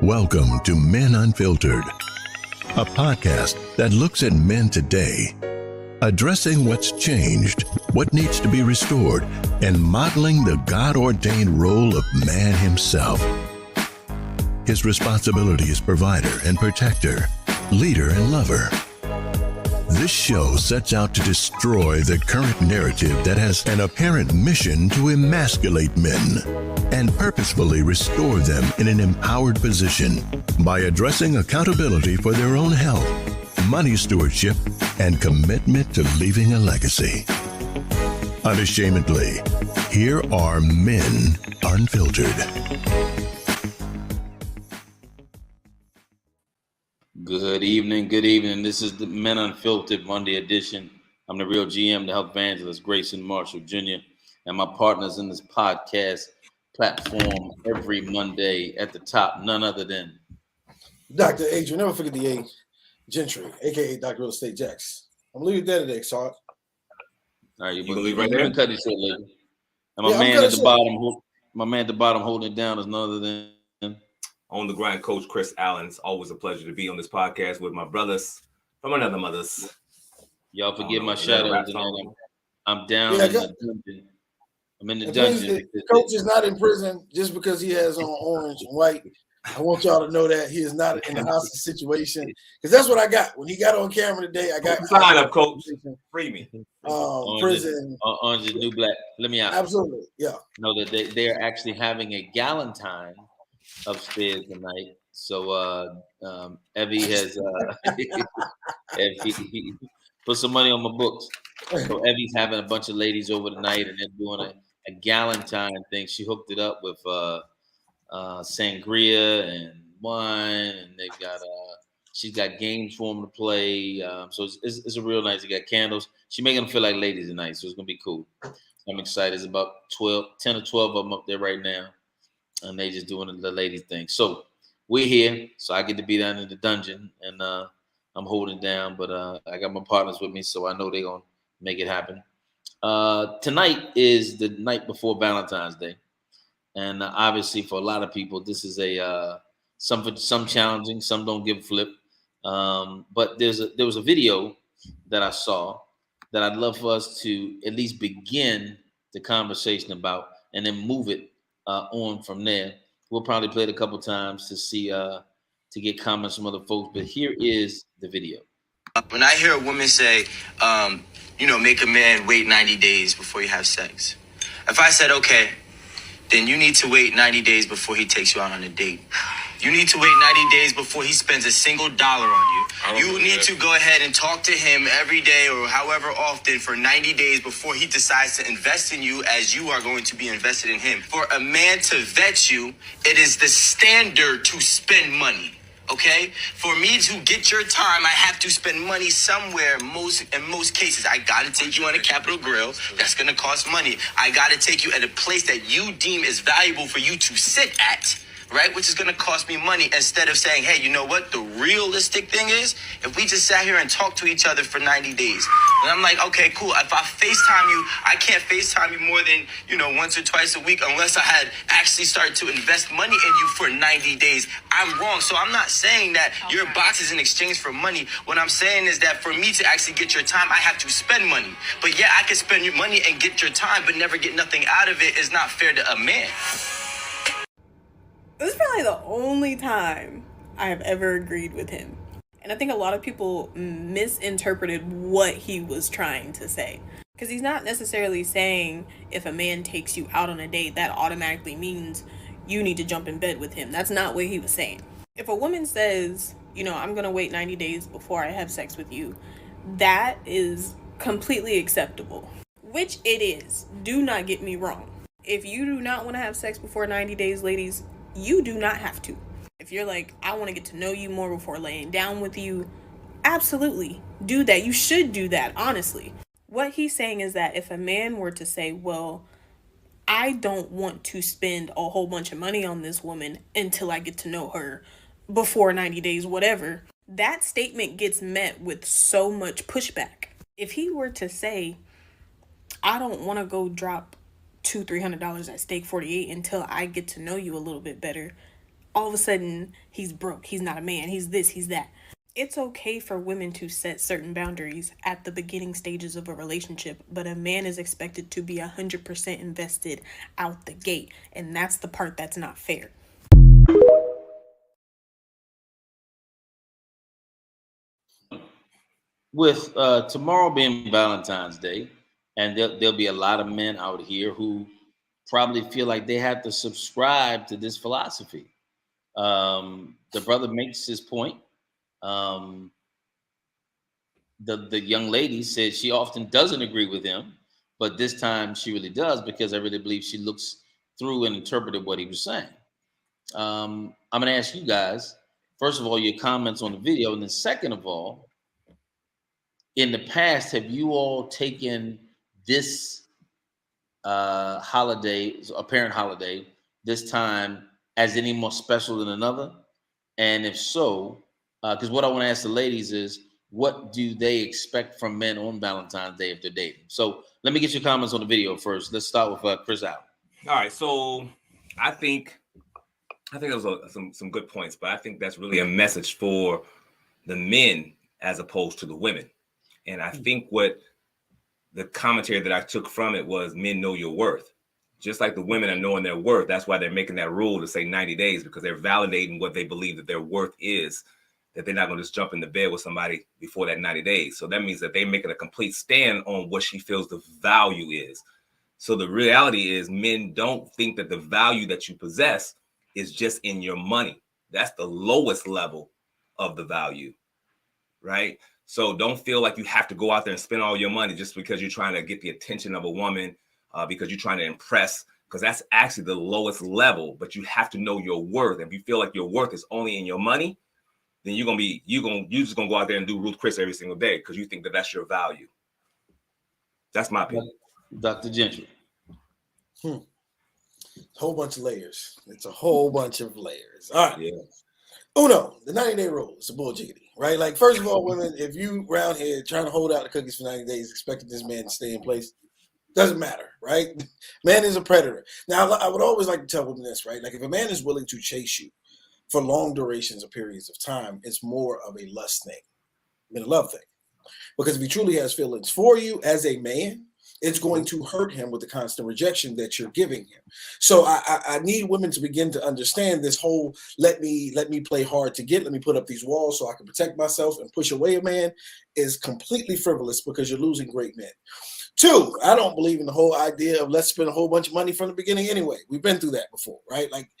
Welcome to Men Unfiltered, a podcast that looks at men today, addressing what's changed, what needs to be restored, and modeling the God-ordained role of man himself. His responsibility as provider and protector, leader and lover. This show sets out to destroy the current narrative that has an apparent mission to emasculate men and purposefully restore them in an empowered position by addressing accountability for their own health, money stewardship, and commitment to leaving a legacy. Unashamedly, here are Men Unfiltered. Good evening. This is the Men Unfiltered Monday edition. I'm the real GM, the health evangelist, Grayson Marshall Jr., and my partners in this podcast platform every Monday at the top, none other than Dr. Adrian, never forget the A, Gentry, a.k.a. Dr. Real Estate Jax. I'm leaving that today, Sarge. All right, you believe right there? Can cut it short later. And my man at the bottom holding it down is none other than On the Grind, Coach Chris Allen. It's always a pleasure to be on this podcast with my brothers from another mothers. Y'all forgive my shadow tonight. I'm down in the dungeon. I'm in the dungeon. Coach is not in prison just because he has on orange and white. I want y'all to know that he is not in a hostage situation, because that's what I got when he got on camera today. I got sign up, Coach. Free me. Prison. Orange is new black. Let me out. Absolutely, yeah. Know that they are actually having a Galentine upstairs tonight. So Evie has Evie put some money on my books. So Evie's having a bunch of ladies over tonight, and they're doing a Galentine thing. She hooked it up with sangria and wine, and they've got she's got games for them to play. So it's a real nice. They got candles. She's making them feel like ladies tonight, so it's gonna be cool. I'm excited. There's about 10 or 12 of them up there right now, and they just doing the ladies thing. So we're here, so I get to be down in the dungeon, and I'm holding down, but I got my partners with me, so I know they're gonna make it happen. Tonight is the night before Valentine's Day, and obviously for a lot of people, this is some challenging, some don't give a flip. But there was a video that I saw that I'd love for us to at least begin the conversation about, and then move it on from there. We'll probably play it a couple times to see to get comments from other folks. But here is the video. When I hear a woman say, make a man wait 90 days before you have sex. If I said, okay, then you need to wait 90 days before he takes you out on a date. You need to wait 90 days before he spends a single dollar on you. You need to go ahead and talk to him every day or however often for 90 days before he decides to invest in you, as you are going to be invested in him. For a man to vet you, it is the standard to spend money. Okay, for me to get your time, I have to spend money somewhere. In most cases, I gotta take you on a Capitol Grill. That's gonna cost money. I gotta take you at a place that you deem is valuable for you to sit at, right? Which is gonna cost me money. Instead of saying, hey, you know what? The realistic thing is, if we just sat here and talked to each other for 90 days, and I'm like, okay, cool. If I FaceTime you, I can't FaceTime you more than, once or twice a week unless I had actually started to invest money in you for 90 days. I'm wrong. So I'm not saying that your box is in exchange for money. What I'm saying is that for me to actually get your time, I have to spend money. But yeah, I can spend your money and get your time, but never get nothing out of it. Is not fair to a man. This is probably the only time I have ever agreed with him. And I think a lot of people misinterpreted what he was trying to say. Because he's not necessarily saying if a man takes you out on a date, that automatically means you need to jump in bed with him. That's not what he was saying. If a woman says, I'm going to wait 90 days before I have sex with you, that is completely acceptable. Which it is. Do not get me wrong. If you do not want to have sex before 90 days, ladies, you do not have to. If you're like, I want to get to know you more before laying down with you, absolutely do that. You should do that, honestly. What he's saying is that if a man were to say, well, I don't want to spend a whole bunch of money on this woman until I get to know her before 90 days, whatever, that statement gets met with so much pushback. If he were to say, I don't want to go drop $200-$300 at Steak 48 until I get to know you a little bit better, all of a sudden he's broke, he's not a man, he's this, he's that. It's okay for women to set certain boundaries at the beginning stages of a relationship, but a man is expected to be 100% invested out the gate, and that's the part that's not fair. With tomorrow being Valentine's Day, and there'll be a lot of men out here who probably feel like they have to subscribe to this philosophy. The brother makes his point. The young lady said she often doesn't agree with him, but this time she really does, because I really believe she looks through and interpreted what he was saying. I'm going to ask you guys, first of all, your comments on the video, and then second of all, in the past, have you all taken this holiday, apparent holiday, this time as any more special than another? And if so, because what I want to ask the ladies is, what do they expect from men on Valentine's Day if they're dating? So let me get your comments on the video first. Let's start with Chris Allen. All right, so I think those are some good points, but I think that's really a message for the men as opposed to the women. And I think what the commentary that I took from it was, men know your worth. Just like the women are knowing their worth, that's why they're making that rule to say 90 days, because they're validating what they believe that their worth is, that they're not going to just jump in the bed with somebody before that 90 days. So that means that they're making a complete stand on what she feels the value is. So the reality is, men don't think that the value that you possess is just in your money. That's the lowest level of the value, right? So don't feel like you have to go out there and spend all your money just because you're trying to get the attention of a woman, because you're trying to impress, because that's actually the lowest level. But you have to know your worth. And if you feel like your worth is only in your money, then you're just gonna go out there and do Ruth Chris every single day because you think that that's your value. That's my opinion. Dr. Gentry. Whole bunch of layers. It's a whole bunch of layers. All right. Yeah. Uno, the 90-day rule. It's a bulljiggity, right? Like, first of all, women, if you round here trying to hold out the cookies for 90 days, expecting this man to stay in place, doesn't matter, right? Man is a predator. Now, I would always like to tell women this, right? Like, if a man is willing to chase you for long durations or periods of time, it's more of a lust thing than a love thing. Because if he truly has feelings for you as a man, it's going to hurt him with the constant rejection that you're giving him. So I need women to begin to understand this whole let me play hard to get, let me put up these walls so I can protect myself and push away a man is completely frivolous, because you're losing great men. Two, I don't believe in the whole idea of let's spend a whole bunch of money from the beginning anyway. We've been through that before, right? Like,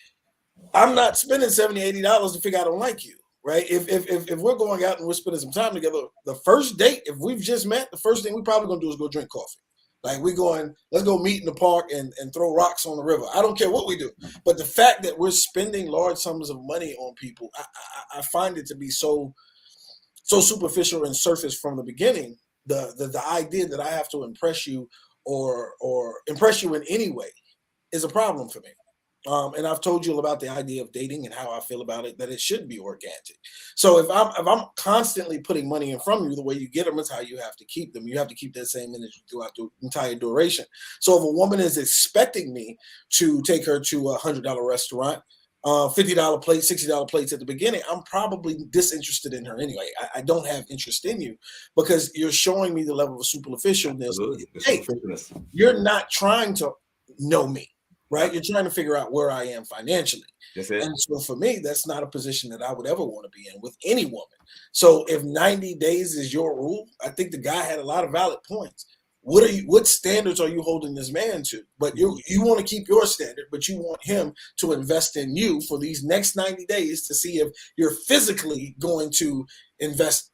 I'm not spending $70, $80 to figure I don't like you. Right. If we're going out and we're spending some time together, the first date, if we've just met, the first thing we're probably going to do is go drink coffee. Like, we're going, let's go meet in the park and throw rocks on the river. I don't care what we do. But the fact that we're spending large sums of money on people, I find it to be so superficial and surface from the beginning. The idea that I have to impress you or impress you in any way is a problem for me. And I've told you about the idea of dating and how I feel about it, that it should be organic. So if I'm constantly putting money in from you, the way you get them is how you have to keep them. You have to keep that same energy throughout the entire duration. So if a woman is expecting me to take her to a $100 restaurant, $50 plates, $60 plates at the beginning, I'm probably disinterested in her anyway. I don't have interest in you because you're showing me the level of superficialness. Hey, you're not trying to know me. Right? You're trying to figure out where I am financially. That's it. And so for me, that's not a position that I would ever want to be in with any woman. So if 90 days is your rule, I think the guy had a lot of valid points. What standards are you holding this man to? But you want to keep your standard, but you want him to invest in you for these next 90 days to see if you're physically going to invest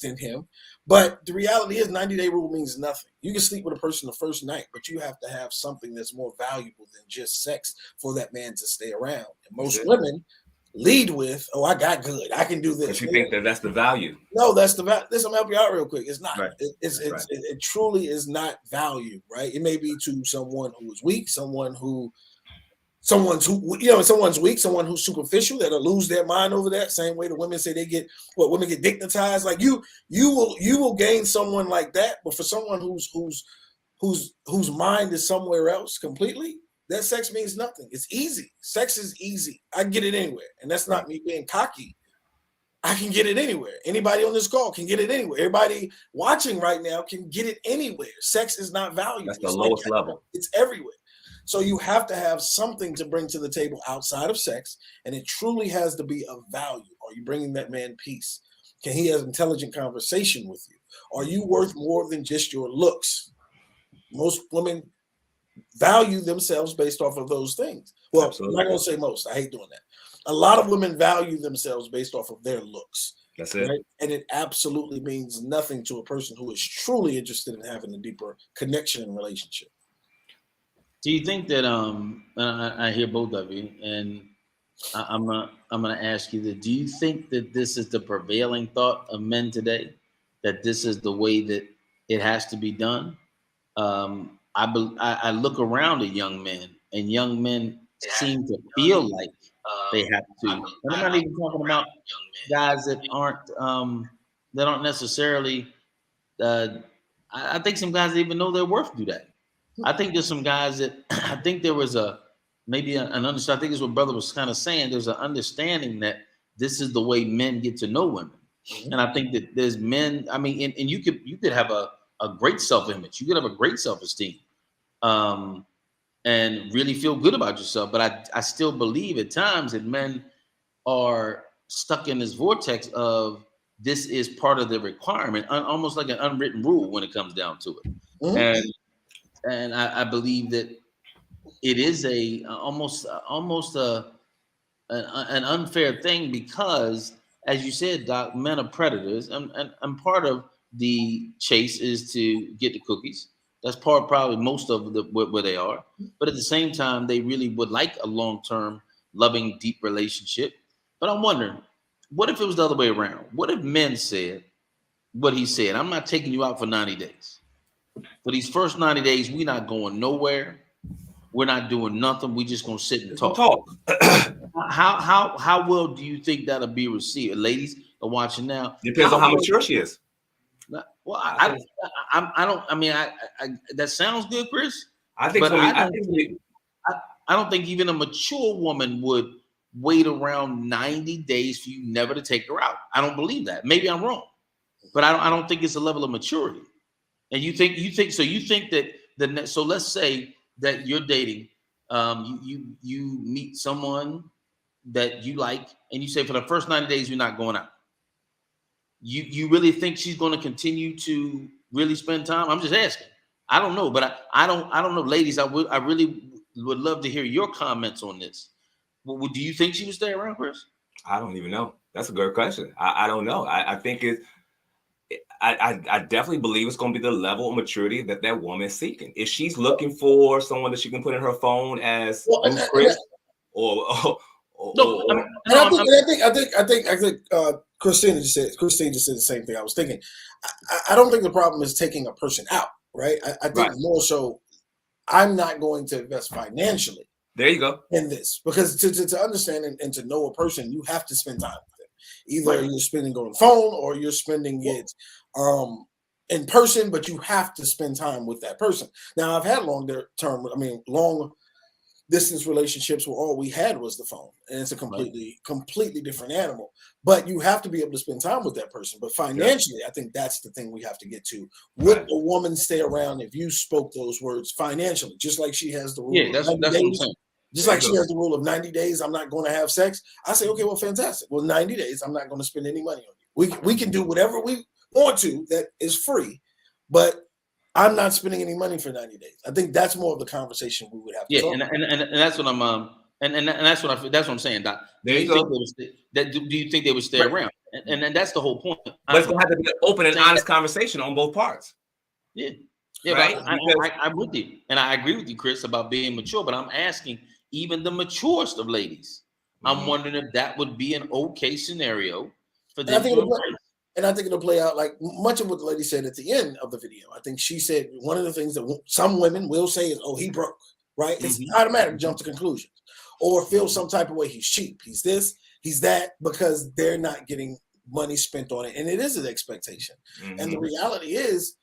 in him. But the reality is 90-day rule means nothing. You can sleep with a person the first night, but you have to have something that's more valuable than just sex for that man to stay around. And most women lead with, oh, I got good, I can do this. But you think that that's the value? No, that's the value. Listen, I'm gonna help you out real quick. It's not. Right. It truly is not value, right? It may be to someone who is weak, someone's weak, someone who's superficial that'll lose their mind over that. Same way the women say women get dignitized. Like you will gain someone like that, but for someone whose mind is somewhere else completely, that sex means nothing. It's easy. Sex is easy. I can get it anywhere. And that's not me being cocky. I can get it anywhere. Anybody on this call can get it anywhere. Everybody watching right now can get it anywhere. Sex is not valuable. That's the lowest level. It's everywhere. So you have to have something to bring to the table outside of sex, and it truly has to be of value. Are you bringing that man peace? Can he have intelligent conversation with you? Are you worth more than just your looks? Most women value themselves based off of those things. Well, Absolutely. I'm not going to say most. I hate doing that. A lot of women value themselves based off of their looks. That's it. Right? And it absolutely means nothing to a person who is truly interested in having a deeper connection and relationship. Do you think that I hear both of you, and I'm gonna ask you that? Do you think that this is the prevailing thought of men today, that this is the way that it has to be done? I look around at young men, and young men seem to feel like they have to. And I'm not even talking about guys that aren't necessarily. I think some guys even know their worth do that. I think there's some guys that I think there was maybe an understanding. I think it's what brother was kind of saying. There's an understanding that this is the way men get to know women, and I think that there's men. I mean, and you could have a great self-image. You could have a great self-esteem, and really feel good about yourself. But I still believe at times that men are stuck in this vortex of this is part of the requirement, almost like an unwritten rule when it comes down to it, and I believe that it is almost an unfair thing because, as you said, Doc, men are predators, and part of the chase is to get the cookies. That's probably most of where they are. But at the same time, they really would like a long-term, loving, deep relationship. But I'm wondering, what if it was the other way around? What if men said what he said? I'm not taking you out for 90 days. For these first 90 days, we're not going nowhere. We're not doing nothing. We're just gonna sit and talk. How well do you think that'll be received? Ladies are watching now. Depends on how mature she is. Well, I don't. I mean, that sounds good, Chris. I think. I don't think even a mature woman would wait around 90 days for you never to take her out. I don't believe that. Maybe I'm wrong, but I don't think it's a level of maturity. And you think that so let's say that you're dating, you meet someone that you like, and you say for the first 90 days you're not going out. You really think she's going to continue to really spend time? I'm just asking. I don't know, but I don't know, ladies. I really would love to hear your comments on this. Well, do you think she would stay around, Chris? I don't even know. That's a good question. I don't know. I think I definitely believe it's going to be the level of maturity that woman is seeking. If she's looking for someone that she can put in her phone as Chris, I think Christine just said the same thing. I was thinking. I don't think the problem is taking a person out, right? I think more so, I'm not going to invest financially. There you go. In this, because to understand and to know a person, you have to spend time with them. Either you're spending it on the phone or you're spending it in person, but you have to spend time with that person. Now, I've had long distance relationships where all we had was the phone, and it's a completely different animal. But you have to be able to spend time with that person. But financially, I think that's the thing we have to get to. Would a woman stay around if you spoke those words financially? Just like she has the rule. Yeah, that's what I'm saying. Just like she has the rule of 90 days, I'm not going to have sex. I say, okay, well, fantastic. Well, 90 days, I'm not going to spend any money on you. We can do whatever we want to that is free, but I'm not spending any money for 90 days. I think that's more of the conversation we would have to talk about. And that's what I'm and that's what I'm saying, Doc. Do you think they would stay around? And that's the whole point. But it's gonna have to be an open and honest conversation on both parts. Yeah, right. I'm with you, and I agree with you, Chris, about being mature. But I'm asking even the maturest of ladies. I'm wondering if that would be an okay scenario for them. And I think it'll play out like much of what the lady said at the end of the video. I think she said one of the things that some women will say is, "Oh, he broke," right? It's automatic jump to conclusions, or feel some type of way. He's cheap. He's this. He's that, because they're not getting money spent on it, and it is an expectation. And the reality is,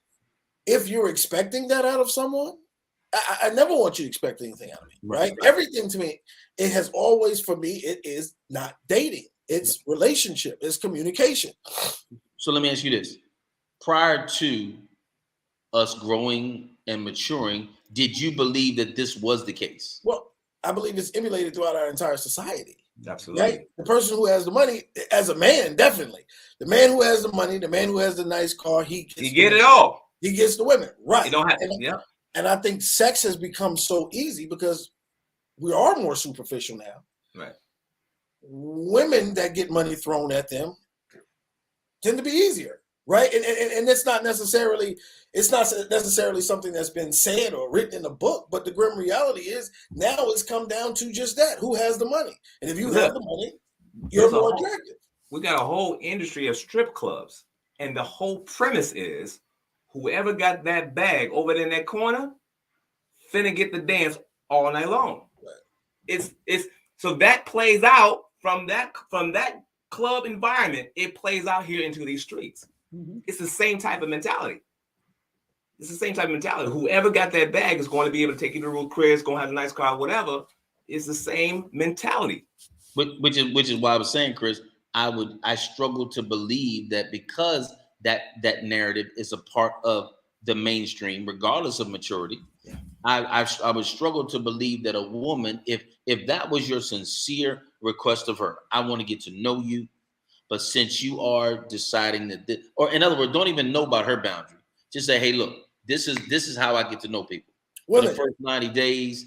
if you're expecting that out of someone, I never want you to expect anything out of me, right? Everything to me, it has always, for me, it is not dating. It's relationship. It's communication. So let me ask you this. Prior to us growing and maturing, did you believe that this was the case? Well, I believe it's emulated throughout our entire society. Absolutely. Right? The person who has the money, as a man, definitely. The man who has the money, the man who has the nice car, he get it all. He gets the women. Right. You don't have And I think sex has become so easy because we are more superficial now. Right. Women that get money thrown at them tend to be easier. Right. And it's not necessarily something that's been said or written in a book, but the grim reality is now it's come down to just that. Who has the money? And if you have the money, you're more attractive. We got a whole industry of strip clubs. And the whole premise is whoever got that bag over there in that corner finna get the dance all night long. Right. It's so that plays out from that club environment, it plays out here into these streets. Mm-hmm. It's the same type of mentality. Whoever got that bag is going to be able to take you to Ruth Chris, going to have a nice car, whatever. It's the same mentality. Which is why I was saying, Chris, I struggle to believe that because that narrative is a part of the mainstream, regardless of maturity. Yeah. I would struggle to believe that a woman, if that was your sincere request of her, I want to get to know you, but since you are deciding that, or in other words, don't even know about her boundary. Just say, hey, look, this is how I get to know people. For the first 90 days,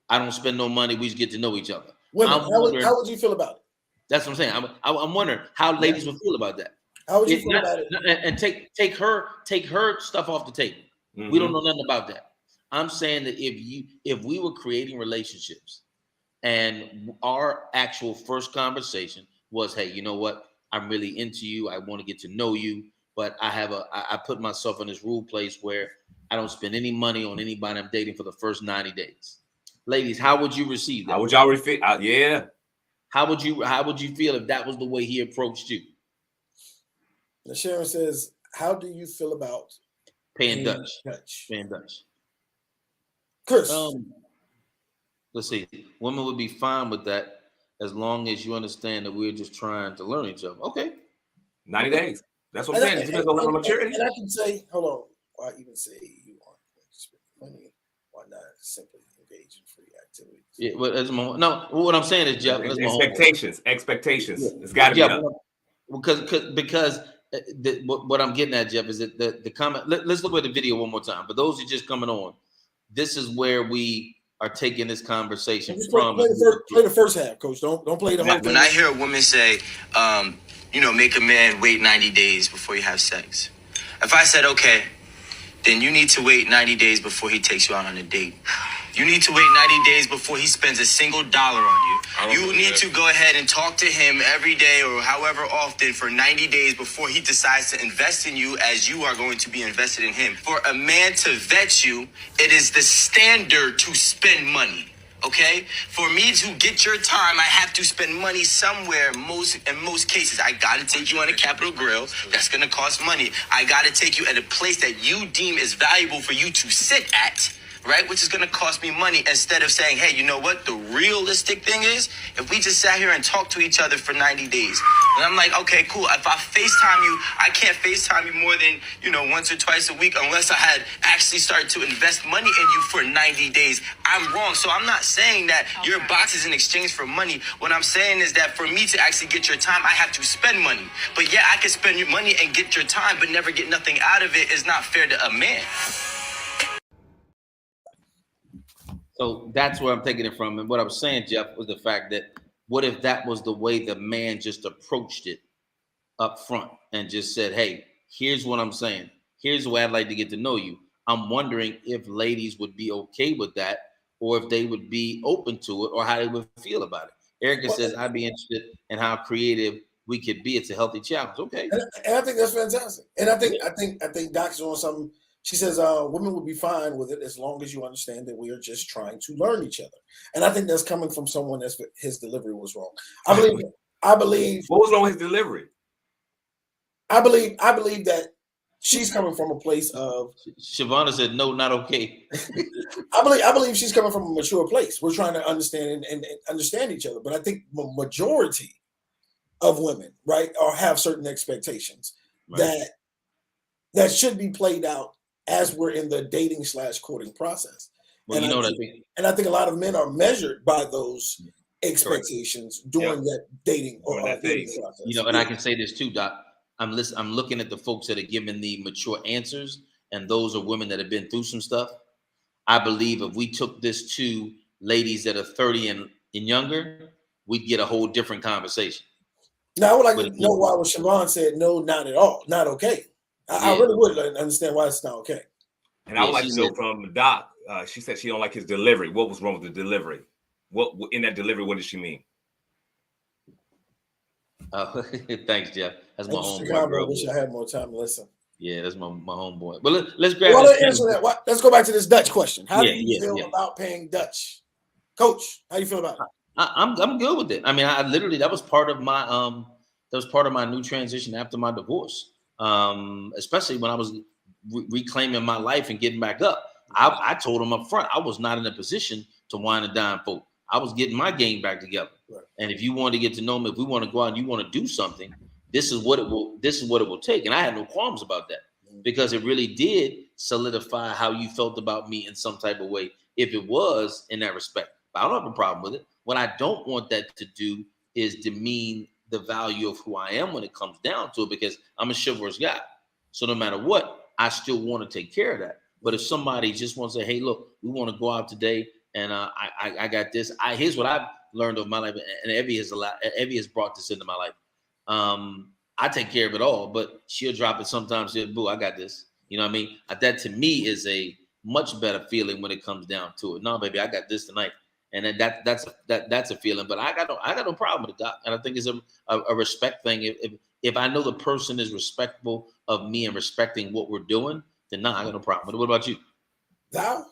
I don't spend no money. We just get to know each other. Women, how would you feel about it? That's what I'm saying. I'm wondering how ladies would feel about that. How would you feel about it? And take her stuff off the table. Mm-hmm. We don't know nothing about that. I'm saying that if we were creating relationships and our actual first conversation was, hey, you know what? I'm really into you. I want to get to know you, but I put myself in this rule place where I don't spend any money on anybody I'm dating for the first 90 days. Ladies, how would you receive that? How would y'all receive? Yeah. How would you feel if that was the way he approached you? Now Sharon says, how do you feel about paying Dutch? Paying Dutch. Chris. Let's see. Women would be fine with that as long as you understand that we're just trying to learn each other. Okay. 90 days. That's what I'm saying. It depends on level of maturity. And I can say, hold on. Why even say you aren't going to spend money? Why not simply engage in free activities? Yeah, well, no, what I'm saying is, Jeff, expectations. Yeah. It's got to be up. Because what I'm getting at, Jeff, is that the comment. Let's look at the video one more time. For those who are just coming on, this is where we are taking this conversation from. Play the first half, Coach. Don't play the whole thing. When I hear a woman say, make a man wait 90 days before you have sex. If I said, okay, then you need to wait 90 days before he takes you out on a date. You need to wait 90 days before he spends a single dollar on you. You need to go ahead and talk to him every day or however often for 90 days before he decides to invest in you as you are going to be invested in him. For a man to vet you, it is the standard to spend money. Okay, for me to get your time, I have to spend money somewhere. In most cases, I gotta take you on a Capitol Grill. That's gonna cost money. I gotta take you at a place that you deem is valuable for you to sit at, right? Which is gonna cost me money. Instead of saying, hey, you know what? The realistic thing is, if we just sat here and talked to each other for 90 days, and I'm like, okay, cool. If I FaceTime you, I can't FaceTime you more than, once or twice a week unless I had actually started to invest money in you for 90 days. I'm wrong. So I'm not saying that your box is in exchange for money. What I'm saying is that for me to actually get your time, I have to spend money. But yeah, I can spend your money and get your time, but never get nothing out of it. Is not fair to a man. So that's where I'm taking it from. And what I was saying, Jeff, was the fact that what if that was the way the man just approached it up front and just said, hey, here's what I'm saying. Here's the way I'd like to get to know you. I'm wondering if ladies would be okay with that or if they would be open to it or how they would feel about it. Erica says, I'd be interested in how creative we could be. It's a healthy challenge. Okay. And I think that's fantastic. And I think Doc's on something. She says women would be fine with it as long as you understand that we are just trying to learn each other. And I think that's coming from someone that's his delivery was wrong. I believe. What was wrong with his delivery? I believe that she's coming from a place of. Shavonna said, "No, not okay." I believe she's coming from a mature place. We're trying to understand and understand each other. But I think the majority of women, right, or have certain expectations that should be played out as we're in the dating / courting process. Well, And I think a lot of men are measured by those expectations during that dating or dating process. And I can say this too, Doc. I'm looking at the folks that are giving the mature answers, and those are women that have been through some stuff. I believe if we took this to ladies that are 30 and younger, we'd get a whole different conversation. Now, I would like to know why when Siobhan said no, not at all, not okay. I really would understand why it's not okay. And I would like to know from Doc. She said she don't like his delivery. What was wrong with the delivery? What in that delivery? What did she mean? Thanks, Jeff. That's my homeboy. I wish I had more time to listen. Yeah, that's my homeboy. But let's grab. Well, let's answer that. Let's go back to this Dutch question. How do you feel about paying Dutch, Coach? How do you feel about it? I'm good with it. I mean, I literally that was part of my new transition after my divorce. Especially when I was reclaiming my life and getting back up. I told him up front I was not in a position to wine and dine folk. I was getting my game back together. Right. And if you want to get to know me, if we want to go out and you want to do something, this is what it will take. And I had no qualms about that because it really did solidify how you felt about me in some type of way, if it was in that respect. But I don't have a problem with it. What I don't want that to do is demean the value of who I am when it comes down to it, because I'm a chivalrous guy. So no matter what, I still want to take care of that. But if somebody just wants to say, hey, look, we want to go out today and I got this. Here's what I've learned of my life, and Evie has brought this into my life. I take care of it all, but she'll drop it sometimes. She'll, boo, I got this. You know what I mean? That to me is a much better feeling when it comes down to it. No, baby, I got this tonight. And then that's a feeling. But I got no problem with it, Doc. And I think it's a respect thing. If I know the person is respectful of me and respecting what we're doing, then I got no problem with it. What about you? Thou?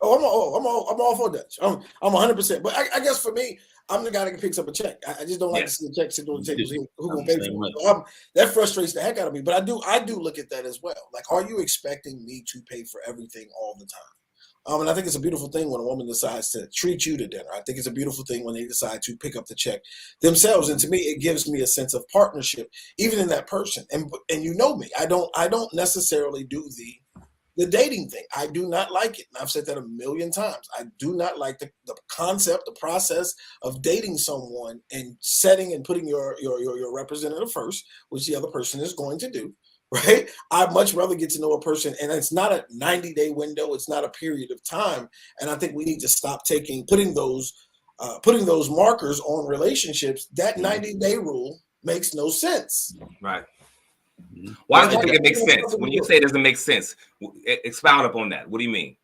I'm all for Dutch. I'm 100%. But I guess for me, I'm the guy that picks up a check. I just don't like to see a check sitting on the table. Who gonna pay for it? So that frustrates the heck out of me. But I do look at that as well. Like, are you expecting me to pay for everything all the time? And I think it's a beautiful thing when a woman decides to treat you to dinner. I think it's a beautiful thing when they decide to pick up the check themselves. And to me, it gives me a sense of partnership, even in that person. And you know me, I don't necessarily do the dating thing. I do not like it. And I've said that a million times. I do not like the concept, the process of dating someone and setting and putting your representative first, which the other person is going to do. Right? I'd much rather get to know a person, and it's not a 90-day window. It's not a period of time. And I think we need to stop putting those markers on relationships. That 90-day rule makes no sense. Right. Why does it think it makes sense? When you say it doesn't make sense, expound upon that. What do you mean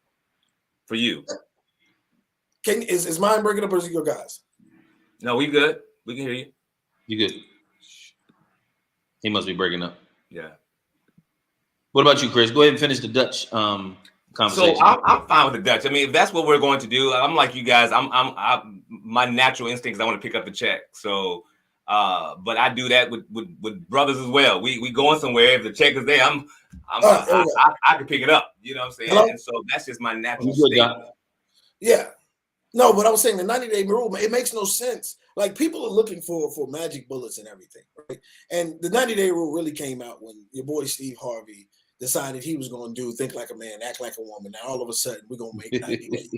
for you? Is mine breaking up or is it your guys? No, we good. We can hear you. You good? He must be breaking up. Yeah. What about you, Chris? Go ahead and finish the Dutch conversation. So I'm fine with the Dutch. I mean, if that's what we're going to do, I'm like you guys. I'm my natural instinct is I want to pick up the check. So, but I do that with brothers as well. We going somewhere. If the check is there, I can pick it up. You know what I'm saying? Hello? And so that's just my natural state. Yeah. No, but I was saying the 90-day rule, it makes no sense. Like, people are looking for magic bullets and everything, right? And the 90-day rule really came out when your boy Steve Harvey decided he was going to think like a man, act like a woman. Now all of a sudden we're going to make 90 days.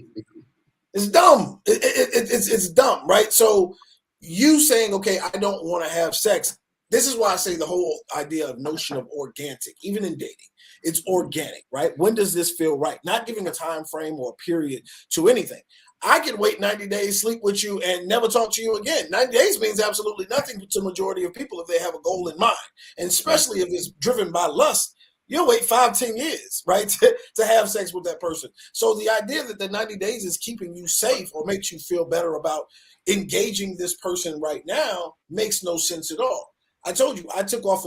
It's dumb. It's dumb, right? So you saying, okay, I don't want to have sex. This is why I say the whole idea of notion of organic, even in dating, it's organic, right? When does this feel right? Not giving a time frame or a period to anything. I can wait 90 days, sleep with you, and never talk to you again. 90 days means absolutely nothing to the majority of people if they have a goal in mind. And especially if it's driven by lust, you'll wait 5-10 years, right, to have sex with that person. So the idea that the 90 days is keeping you safe or makes you feel better about engaging this person right now makes no sense at all. I told you, I took off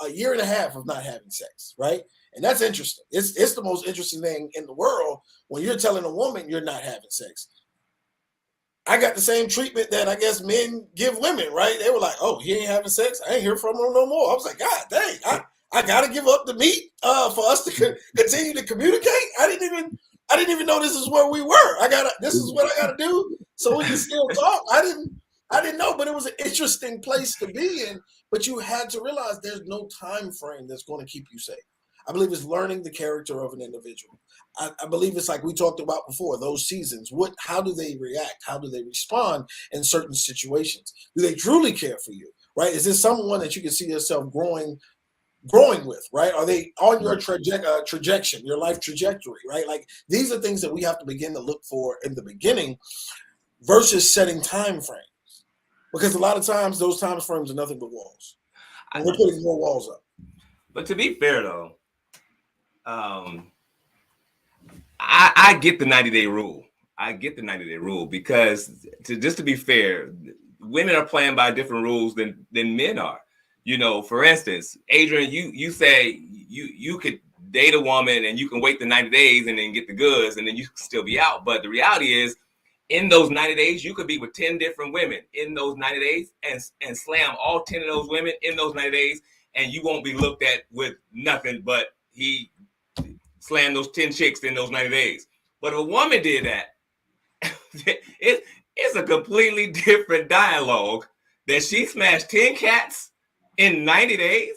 a year and a half of not having sex, right? And that's interesting. It's the most interesting thing in the world when you're telling a woman you're not having sex. I got the same treatment that I guess men give women, right? They were like, oh, he ain't having sex? I ain't hear from him no more. I was like, God dang, I gotta give up the meat for us to continue to communicate. I didn't even know this is where we were. This is what I gotta do so we can still talk. I didn't know, but it was an interesting place to be in. But you had to realize there's no time frame that's going to keep you safe. I believe it's learning the character of an individual. I believe it's like we talked about before, those seasons. How do they react? How do they respond in certain situations? Do they truly care for you? Right? Is this someone that you can see yourself growing with, right? Are they on your trajectory, your life trajectory, right? Like these are things that we have to begin to look for in the beginning versus setting time frames. Because a lot of times those time frames are nothing but walls. And we're putting more walls up. But to be fair though, I get the 90-day rule. I get the 90-day rule because just to be fair, women are playing by different rules than men are. You know, for instance, Adrian, you say you could date a woman and you can wait the 90 days and then get the goods and then you can still be out. But the reality is, in those 90 days, you could be with 10 different women in those 90 days and slam all 10 of those women in those 90 days, and you won't be looked at with nothing but he slammed those 10 chicks in those 90 days. But if a woman did that, it's a completely different dialogue that she smashed 10 cats in 90 days.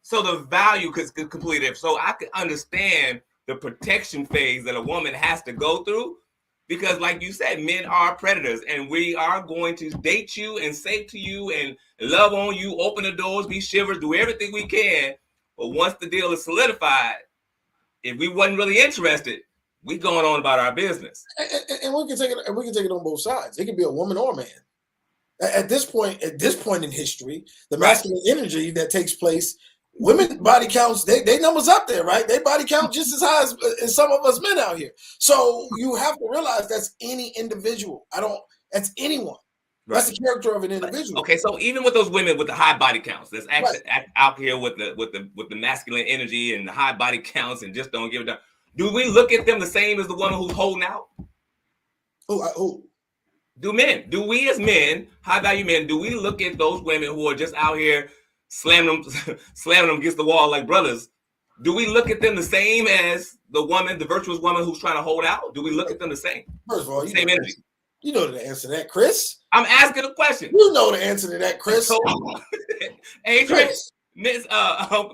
So the value is completely different. So I can understand the protection phase that a woman has to go through because, like you said, men are predators and we are going to date you and say to you and love on you, open the doors, be shivers, do everything we can. But once the deal is solidified, if we wasn't really interested, we going on about our business. And we can take it. We can take it on both sides. It could be a woman or a man. At this point in history, the masculine energy that takes place, women body counts, they numbers up there, right? They body count just as high as some of us men out here. So you have to realize that's any individual. That's anyone. Right. That's the character of an individual. Okay, so even with those women with the high body counts, that's actually out here with the masculine energy and the high body counts and just don't give it down. Do we look at them the same as the woman who's holding out? Who? Do we as men, high value men, do we look at those women who are just out here slamming them against the wall like brothers? Do we look at them the same as the woman, the virtuous woman who's trying to hold out? Do we look at them the same? First of all, same energy. You know the answer to that, Chris. I'm asking a question. You know the answer to that, Chris. Adrian, Miss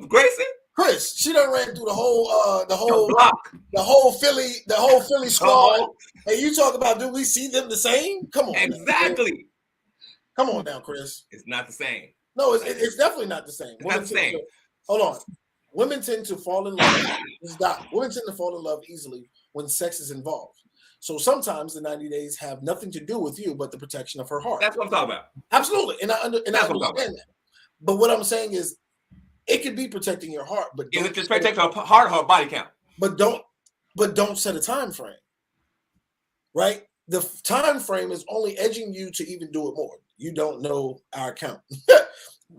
Grayson. Chris, she done ran through the whole block, the whole Philly squad. And you talk about, do we see them the same? Come on. Exactly. Now. Come on now, Chris. It's not the same. No, it's definitely not the same. It's not the same. Hold on. Women tend to fall in love. Women tend to fall in love easily when sex is involved. So sometimes the 90 days have nothing to do with you, but the protection of her heart. That's what I'm talking about. Absolutely. And I understand that. But what I'm saying is, it could be protecting your heart, but is it just protecting her heart or her body count? But don't set a time frame. Right? The time frame is only edging you to even do it more. You don't know our count.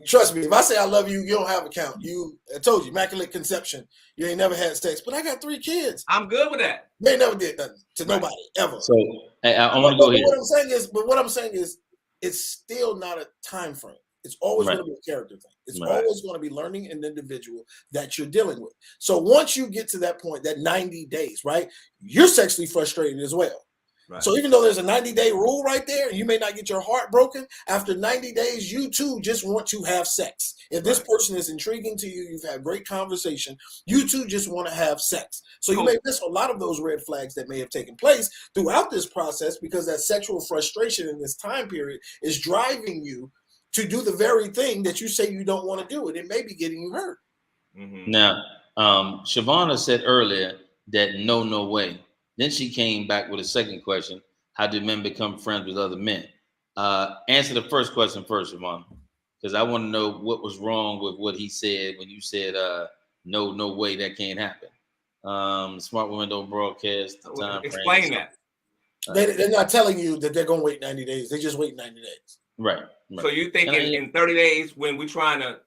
Trust me, if I say I love you, you don't have a count. I told you, immaculate conception. You ain't never had sex, but I got 3 kids. I'm good with that. They never did nothing to nobody ever. So I want to go here. What I'm saying is, it's still not a time frame. It's always going to be a character thing. It's always going to be learning an individual that you're dealing with. So once you get to that point, that 90 days, right, you're sexually frustrated as well. Right. So even though there's a 90-day rule right there, and you may not get your heart broken, after 90 days, you too just want to have sex. If this person is intriguing to you, you've had great conversation, you too just want to have sex. So you may miss a lot of those red flags that may have taken place throughout this process because that sexual frustration in this time period is driving you to do the very thing that you say you don't want to do, and it may be getting you hurt. Mm-hmm. Now, Shavonna said earlier that no way. Then she came back with a second question. How do men become friends with other men? Answer the first question first, Shavonna, because I want to know what was wrong with what he said when you said, no way, that can't happen. Smart women don't broadcast the time. Explain that. They're not telling you that they're going to wait 90 days. They just wait 90 days. Right. So you think in 30 days when we're trying to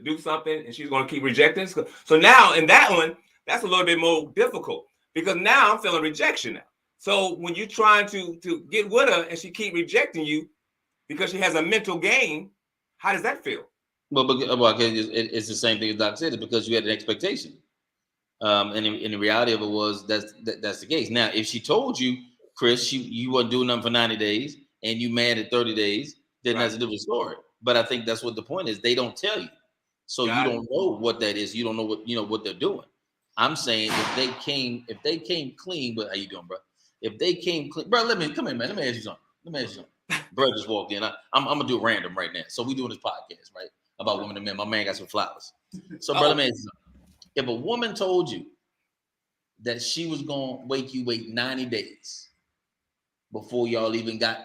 do something and she's going to keep rejecting? So now in that one, that's a little bit more difficult because now I'm feeling rejection now. So when you're trying to get with her and she keep rejecting you because she has a mental game, how does that feel? It's the same thing as Doc said. It's because you had an expectation, and the reality of it was that's the case. Now, if she told you, Chris, you weren't doing nothing for 90 days, and you mad at 30 days, then that's a different story. But I think that's what the point is. They don't tell you, so you don't know what that is. You don't know what they're doing. I'm saying if they came clean, but how you doing, bro? If they came clean, bro, come here, man. Let me ask you something. Bro just walked in. I'm gonna do it random right now. So we doing this podcast, right? About women and men. My man got some flowers. So, bro, let me ask you something. If a woman told you that she was gonna wait 90 days before y'all even got,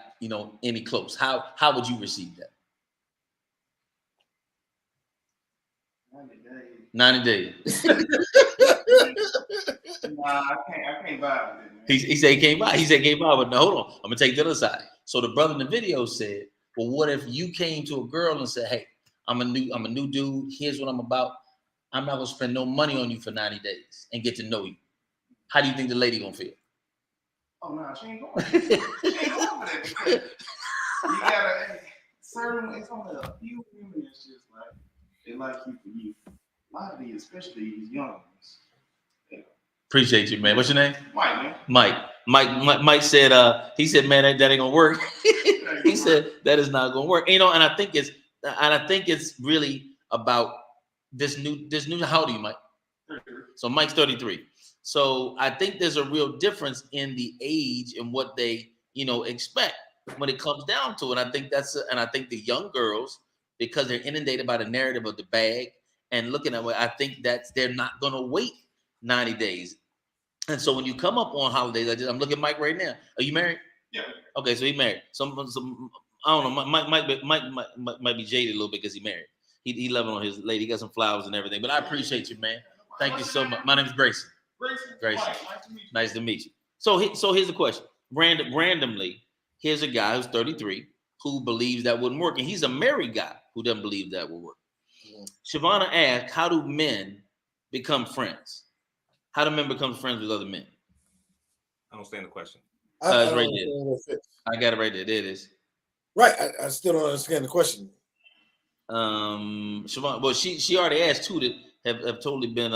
any close, how would you receive that? 90 days. Nah, I can't vibe with it, man. He said he can't buy. He said he can't buy, but no, hold on. I'm gonna take the other side. So the brother in the video said, well, what if you came to a girl and said, hey, I'm a new dude. Here's what I'm about. I'm not gonna spend no money on you for 90 days and get to know you. How do you think the lady gonna feel? Oh no, she ain't going. She ain't going for that because you gotta it's only a few women that's just like they like you for you. A lot of these, especially these young ones. Appreciate you, man. What's your name? Mike, man. Mike said, he said, man, that ain't gonna work. He said that is not gonna work. And I think it's really about this new. How old are you, Mike? 33. So Mike's 33. So I think there's a real difference in the age and what they, expect when it comes down to it. I think and I think the young girls, because they're inundated by the narrative of the bag and looking at what I think they're not gonna wait 90 days. And so when you come up on holidays, I'm looking at Mike right now. Are you married? Yeah. Okay, so he's married. Some I don't know. Mike might be jaded a little bit because he's married. He loving on his lady. He got some flowers and everything. But I appreciate you, man. Thank you so much. My name is Grayson. Grayson. Nice to meet you. So here's the question. Randomly, here's a guy who's 33 who believes that wouldn't work, and he's a married guy who doesn't believe that will work. Shavana asked, "How do men become friends? How do men become friends with other men?" I don't understand the question. It's right there. I got it right there. There it is. Right. I still don't understand the question. Shavana, well, she already asked two that have totally been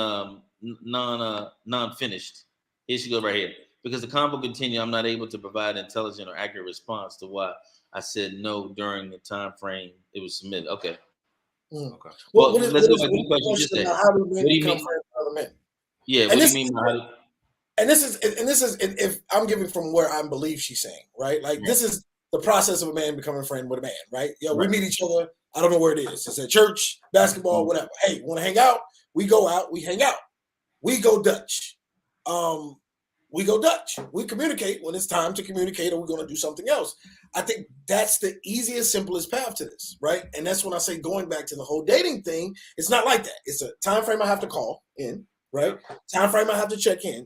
non-finished. Here she goes right here. Because the convo continued, I'm not able to provide intelligent or accurate response to why I said no during the time frame it was submitted. Okay. Okay. Well, let's go back to the question you just said. How do men What do you become mean? friends with other men? Yeah, what do you mean by And this is if I'm giving from where I believe she's saying, right? Like this is the process of a man becoming a friend with a man, right? Yeah, we meet each other. I don't know where it is. It's at church, basketball, whatever. Hey, want to hang out? We go out. We hang out. We go Dutch. We go Dutch. We communicate when it's time to communicate, or we're going to do something else. I think that's the easiest, simplest path to this, right? And that's when I say going back to the whole dating thing. It's not like that. It's a time frame I have to call in, right? Time frame I have to check in.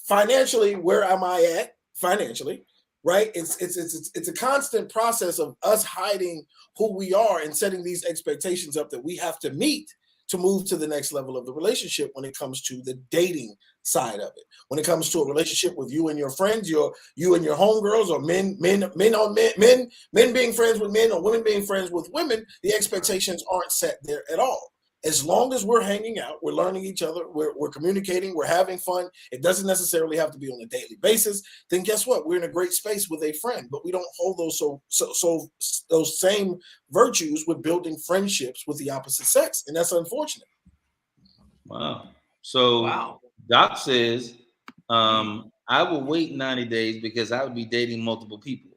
Financially, where am I at financially? Right? It's a constant process of us hiding who we are and setting these expectations up that we have to meet to move to the next level of the relationship when it comes to the dating side of it. When it comes to a relationship with you and your friends, you and your homegirls, or men being friends with men, or women being friends with women, the expectations aren't set there at all. As long as we're hanging out, we're learning each other, we're communicating, we're having fun. It doesn't necessarily have to be on a daily basis. Then guess what? We're in a great space with a friend, but we don't hold those same virtues with building friendships with the opposite sex, and that's unfortunate. Wow. So Doc says, I will wait 90 days because I would be dating multiple people.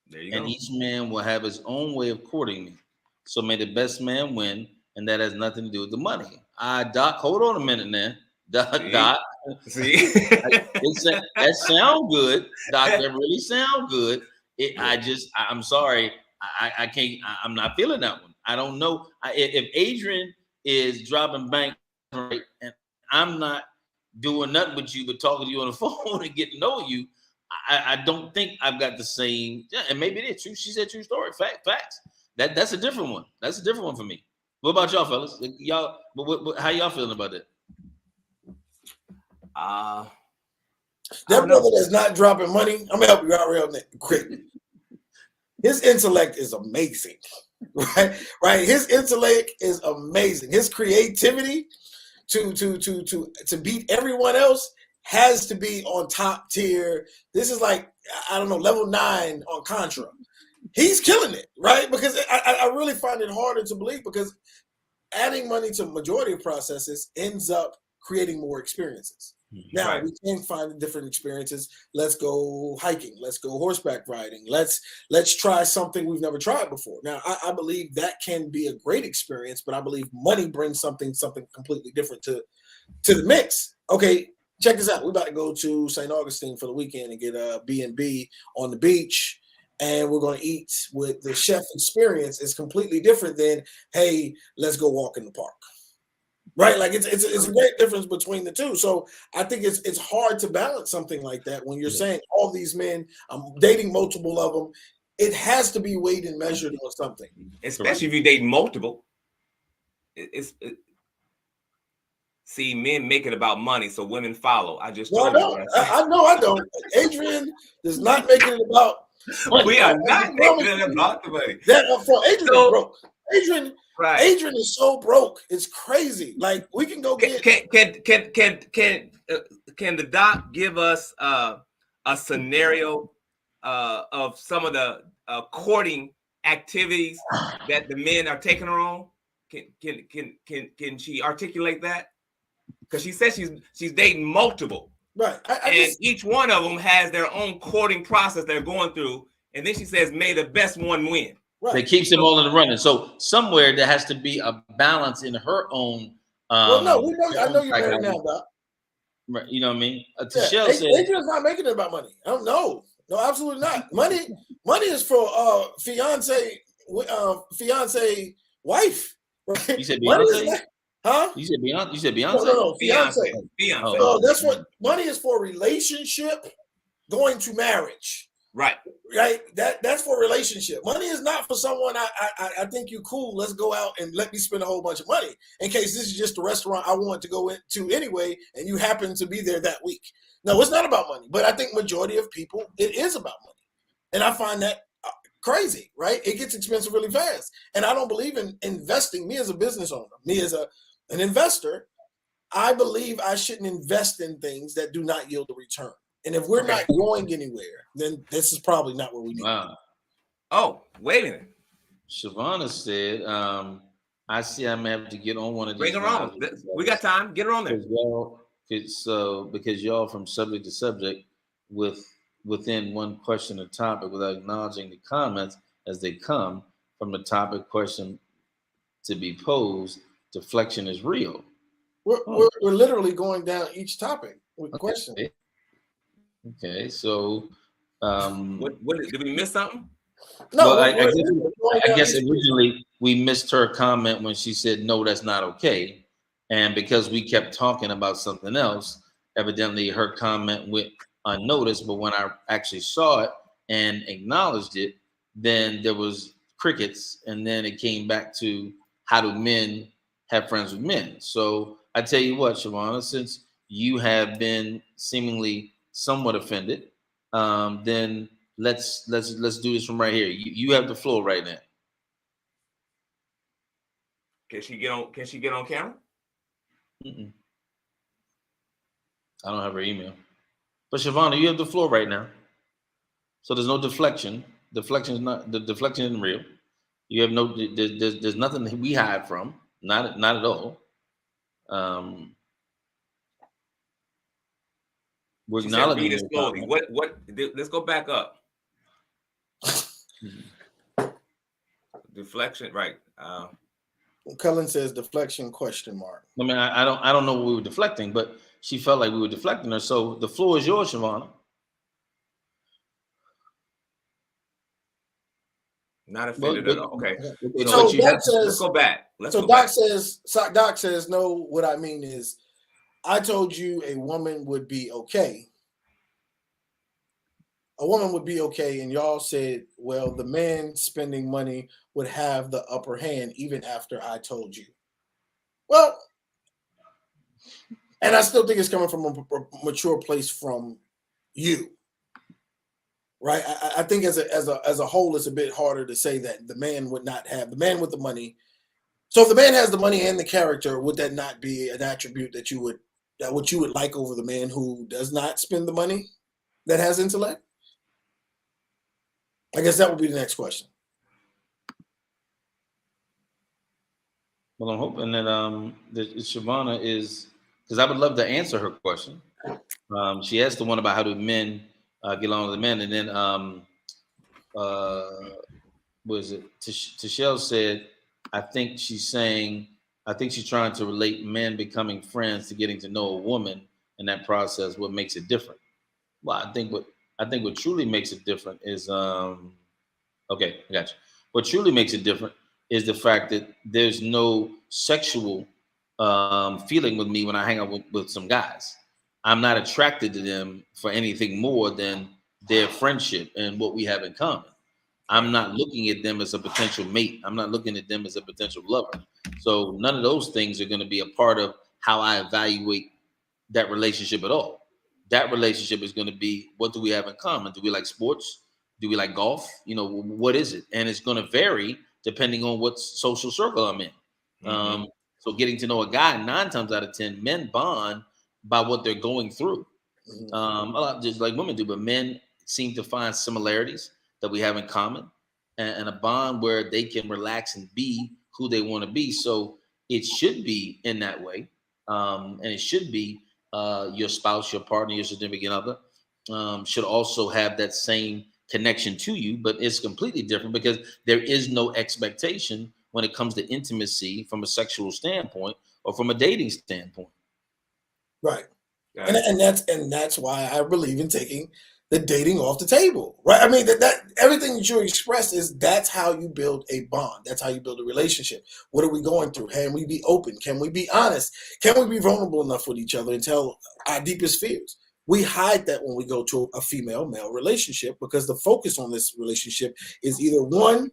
There you and go. Each man will have his own way of courting me. So may the best man win. And that has nothing to do with the money. Doc, hold on a minute now. Doc. See? That sound good. Doc, that really sound good. I'm sorry. I can't, I'm not feeling that one. I don't know. If Adrian is dropping bank, right, and I'm not doing nothing with you but talking to you on the phone and getting to know you, I don't think I've got the same, and maybe it is true. She said true story. Facts. That's a different one. That's a different one for me. What about y'all, fellas? Y'all, how y'all feeling about that? That brother that's not dropping money, I'm gonna help you out real quick. His intellect is amazing. Right. His intellect is amazing. His creativity to beat everyone else has to be on top tier. This is like, I don't know, level 9 on Contra. He's killing it, right? Because I really find it harder to believe, because adding money to majority of processes ends up creating more experiences. Now we can find different experiences. Let's go hiking. Let's go horseback riding. Let's try something we've never tried before. Now I believe that can be a great experience, but I believe money brings something completely different to the mix. Okay, check this out. We're about to go to St. Augustine for the weekend and get a B&B on the beach, and we're going to eat with the chef. Experience is completely different than, hey, let's go walk in the park. Right, like it's a great difference between the two. So I think it's hard to balance something like that when you're saying all these men, I'm dating multiple of them. It has to be weighed and measured on something. Especially if you date multiple. See, men make it about money, so women follow. I just I know I don't. Adrian is not making it about money. We are not making it about the money. Adrian is broke. Adrian is so broke. It's crazy. Like, we can go get. Can the doc give us a scenario of some of the courting activities that the men are taking her on? Can she articulate that? Because she says she's dating multiple, right? Each one of them has their own courting process they're going through, and then she says, "May the best one win." Right. That keeps them all in the running. So somewhere there has to be a balance in her own. Well, no, we know. I know you're married now, Doc. Right, you know what I mean? Tashelle said, Adrian's not making it about money. No, absolutely not. Money is for fiance, wife. Right? You said Beyonce? Huh? You said Beyonce? You said Beyonce? No, fiance. Beyonce. No, that's what money is for. Relationship going to marriage. Right. That's for relationship. Money is not for someone. I think you cool. Let's go out and let me spend a whole bunch of money in case this is just a restaurant I want to go into anyway, and you happen to be there that week. No, it's not about money. But I think majority of people, it is about money, and I find that crazy. Right? It gets expensive really fast, and I don't believe in investing. Me as a business owner, me as an investor, I believe I shouldn't invest in things that do not yield a return. And if we're not going anywhere, then this is probably not where we need to be. Oh, wait a minute. Shavonna said, I see I'm going to have to get on one of these. Bring her on. We got time. Get her on there. Because y'all from subject to subject within one question or topic without acknowledging the comments as they come from the topic question to be posed, deflection is real. We're literally going down each topic with questions. Okay, so what did we miss something? No, well, I guess originally we missed her comment when she said no, that's not okay, and because we kept talking about something else, evidently her comment went unnoticed. But when I actually saw it and acknowledged it, then there was crickets, and then it came back to how do men have friends with men. So I tell you what, Shavonna, since you have been seemingly somewhat offended, then let's do this from right here. You have the floor right now. Can she get on camera? I don't have her email. But Shavonna, you have the floor right now. So there's no deflection. The deflection isn't real. You have there's nothing that we hide from. Not at all. We're acknowledging it slowly. What? Let's go back up. Deflection, right? Cullen says deflection ? I mean, I don't know what we were deflecting, but she felt like we were deflecting her. So the floor is yours, Shavonna. Not offended at all. Okay. So let's go back. Doc says no. What I mean is, I told you a woman would be okay. A woman would be okay, and y'all said, well, the man spending money would have the upper hand even after I told you. Well, and I still think it's coming from a mature place from you. right? I think as a whole, it's a bit harder to say that the man would not have the man with the money. So if the man has the money and the character, would that not be an attribute that you would like over the man who does not spend the money that has intellect? I guess that would be the next question. Well, I'm hoping that Shavonna is, because I would love to answer her question. She asked the one about how do men get along with the men, and then was it Tashelle said, I think she's trying to relate men becoming friends to getting to know a woman, and that process what makes it different. Well, I think what truly makes it different is okay, I got you. What truly makes it different is the fact that there's no sexual feeling with me when I hang out with some guys. I'm not attracted to them for anything more than their friendship and what we have in common. I'm not looking at them as a potential mate. I'm not looking at them as a potential lover. So none of those things are going to be a part of how I evaluate that relationship at all. That relationship is going to be, what do we have in common? Do we like sports? Do we like golf? What is it? And it's going to vary depending on what social circle I'm in. Mm-hmm. So getting to know a guy, 9 times out of 10, men bond by what they're going through. A lot just like women do, but men seem to find similarities that we have in common and a bond where they can relax and be who they want to be. So it should be in that way. And it should be your spouse, your partner, your significant other should also have that same connection to you, but it's completely different because there is no expectation when it comes to intimacy from a sexual standpoint or from a dating standpoint. Right. And that's why I believe in taking the dating off the table, right? I mean, that everything that you express is that's how you build a bond. That's how you build a relationship. What are we going through? Can we be open? Can we be honest? Can we be vulnerable enough with each other and tell our deepest fears? We hide that when we go to a female-male relationship because the focus on this relationship is either one,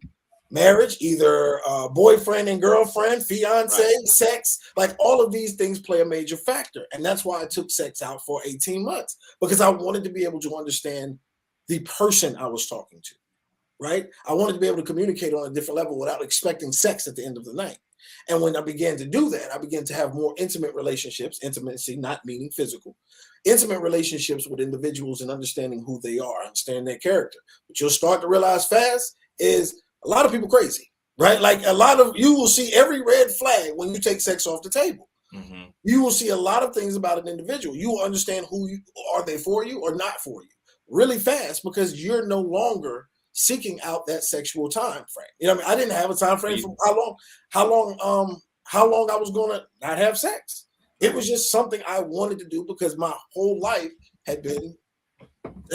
marriage, either boyfriend and girlfriend, fiance, right, sex, like all of these things play a major factor. And that's why I took sex out for 18 months because I wanted to be able to understand the person I was talking to, right? I wanted to be able to communicate on a different level without expecting sex at the end of the night. And when I began to do that, I began to have more intimate relationships, intimacy not meaning physical, intimate relationships with individuals and understanding who they are, understanding their character. What you'll start to realize fast is a lot of people crazy, right? Like you will see every red flag when you take sex off the table. Mm-hmm. You will see a lot of things about an individual. You will understand are they for you or not for you really fast because you're no longer seeking out that sexual time frame. You know what I mean? I didn't have a time frame for how long I was going to not have sex. It was just something I wanted to do because my whole life had been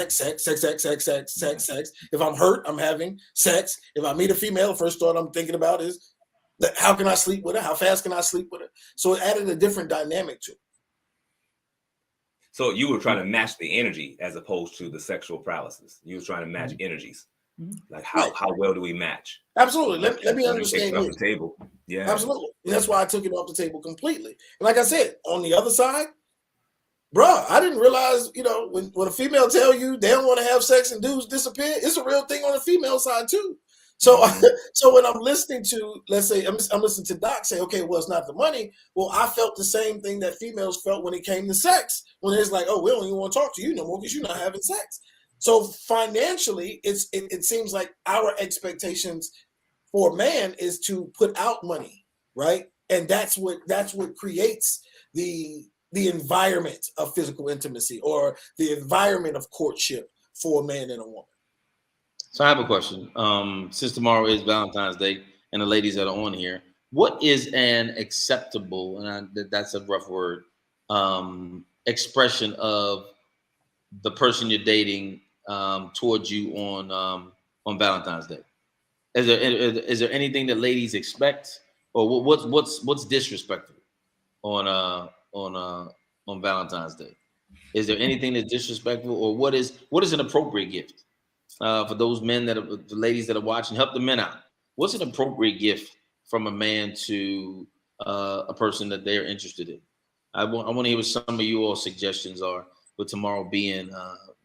sex. If I'm hurt, I'm having sex. If I meet a female, first thought I'm thinking about is how can I sleep with her? How fast can I sleep with her? So it added a different dynamic to it. So you were trying to match the energy as opposed to the sexual paralysis. You were trying to match energies. Like how well do we match? Absolutely. Let me understand off the table. Yeah. Absolutely. And that's why I took it off the table completely. And like I said, on the other side, bruh, I didn't realize, when a female tell you they don't want to have sex and dudes disappear, it's a real thing on the female side too. So, so when I'm listening to, let's say, I'm listening to Doc say, okay, well, it's not the money. Well, I felt the same thing that females felt when it came to sex. When it's like, oh, we don't even want to talk to you no more because you're not having sex. So financially, it seems like our expectations for a man is to put out money, right? And that's what creates the environment of physical intimacy or the environment of courtship for a man and a woman. So I have a question. Since tomorrow is Valentine's Day and the ladies that are on here, what is an acceptable, and that's a rough word, expression of the person you're dating towards you on Valentine's Day? Is there anything that ladies expect, or what's disrespectful on Valentine's Day? Is there anything that's disrespectful, or what is an appropriate gift for those men the ladies that are watching? Help the men out. What's an appropriate gift from a man to a person that they're interested in? I want to hear what some of you all suggestions are, with tomorrow being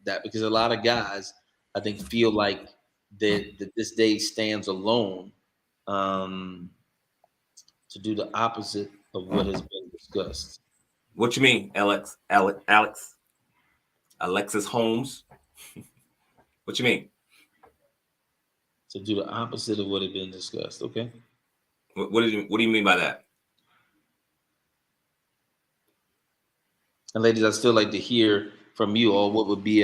that, because a lot of guys I think feel like that this day stands alone to do the opposite of what has been discussed. What you mean, Alex? Alexis Holmes? What you mean? To do the opposite of what had been discussed. Okay. What do you mean by that? And ladies, I'd still like to hear from you all what would be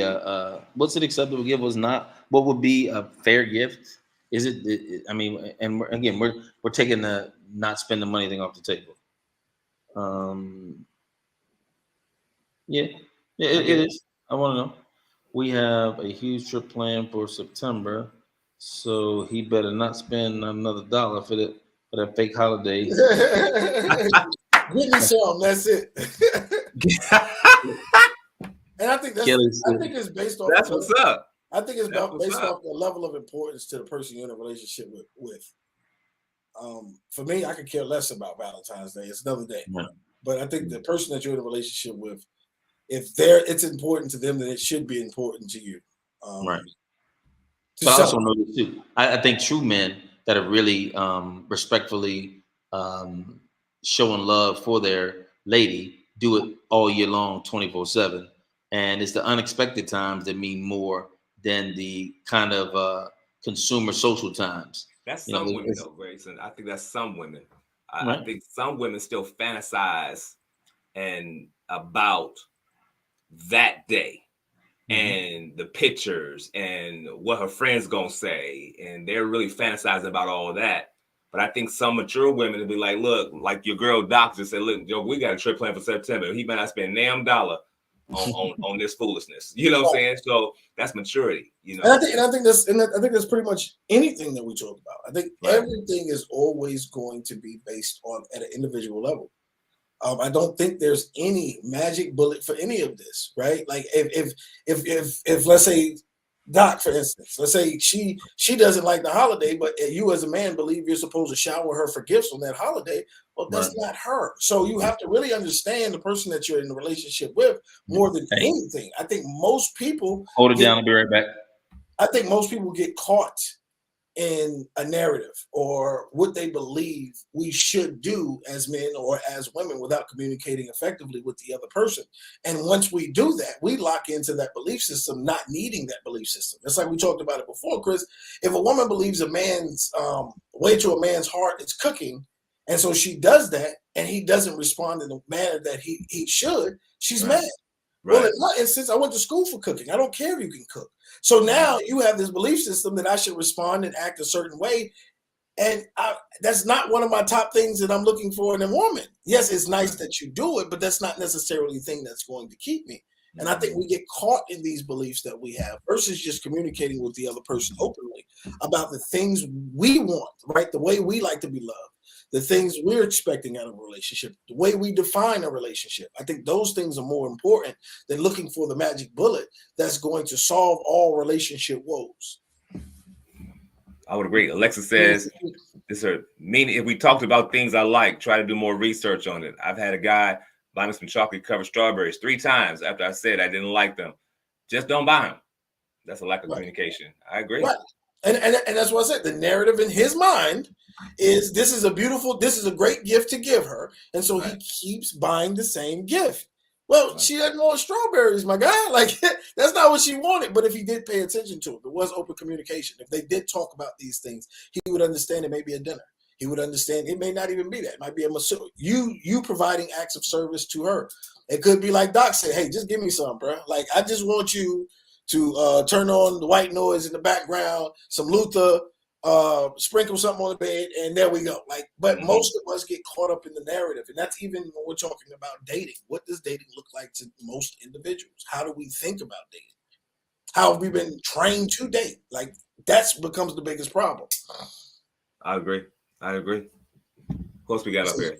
what's an acceptable gift, what's not, what would be a fair gift? Is it, I mean, and we're taking the not spend the money thing off the table. Yeah, it is. I want to know. We have a huge trip planned for September, so he better not spend another $1 for that fake holiday. Give me some. That's it. And I think it's based off. That's what's up. I think it's based off the level of importance to the person you're in a relationship with. For me, I could care less about Valentine's Day. It's another day. Yeah. But I think the person that you're in a relationship with, if it's important to them, then it should be important to you. Right. But I also know this too. I think true men that are really respectfully showing love for their lady do it all year long, 24/7. And it's the unexpected times that mean more than the kind of consumer social times. That's some women, though, Grayson. I think that's some women. I think some women still fantasize and about that day and the pictures and what her friends gonna say, and they're really fantasizing about all of that. But I think some mature women will be like, look, like your girl doctor said, look, Joe, we got a trip planned for September. He better not spend a damn dollar on this foolishness. You know what I'm saying? So that's maturity, you know. And I think that's pretty much anything that we talk about. I think everything is always going to be based on at an individual level. I don't think there's any magic bullet for any of this, right? Like if let's say Doc, for instance, let's say she doesn't like the holiday, but you as a man believe you're supposed to shower her for gifts on that holiday. Well, that's not her. So you have to really understand the person that you're in a relationship with more than anything. I think most people hold it down. I'll be right back. I think most people get caught in a narrative or what they believe we should do as men or as women without communicating effectively with the other person. And once we do that, we lock into that belief system, not needing that belief system. It's like we talked about it before, Chris. If a woman believes a man's way to a man's heart is cooking, and so she does that, and he doesn't respond in the manner that he should, she's mad. Well, in my instance, I went to school for cooking. I don't care if you can cook. So now you have this belief system that I should respond and act a certain way. And that's not one of my top things that I'm looking for in a woman. Yes, it's nice that you do it, but that's not necessarily the thing that's going to keep me. And I think we get caught in these beliefs that we have versus just communicating with the other person openly about the things we want, right? The way we like to be loved, the things we're expecting out of a relationship, the way we define a relationship. I think those things are more important than looking for the magic bullet that's going to solve all relationship woes. I would agree. Alexa says, this are meaning if we talked about things I like, try to do more research on it. I've had a guy buy me some chocolate covered strawberries 3 times after I said I didn't like them. Just don't buy them. That's a lack of communication. I agree. Right. And that's what I said. The narrative in his mind is this is a great gift to give her. And so he keeps buying the same gift. Well, she doesn't want strawberries, my guy. Like, that's not what she wanted. But if he did pay attention to it, it was open communication. If they did talk about these things, he would understand it may be a dinner. He would understand it may not even be that. It might be a massage. You providing acts of service to her. It could be like Doc said, hey, just give me some, bro. Like, I just want you to turn on the white noise in the background, some Luther, sprinkle something on the bed, and there we go. Like, but most of us get caught up in the narrative, and that's even when we're talking about dating. What does dating look like to most individuals? How do we think about dating? How have we been trained to date? Like, that becomes the biggest problem. I agree. Who else we got up here?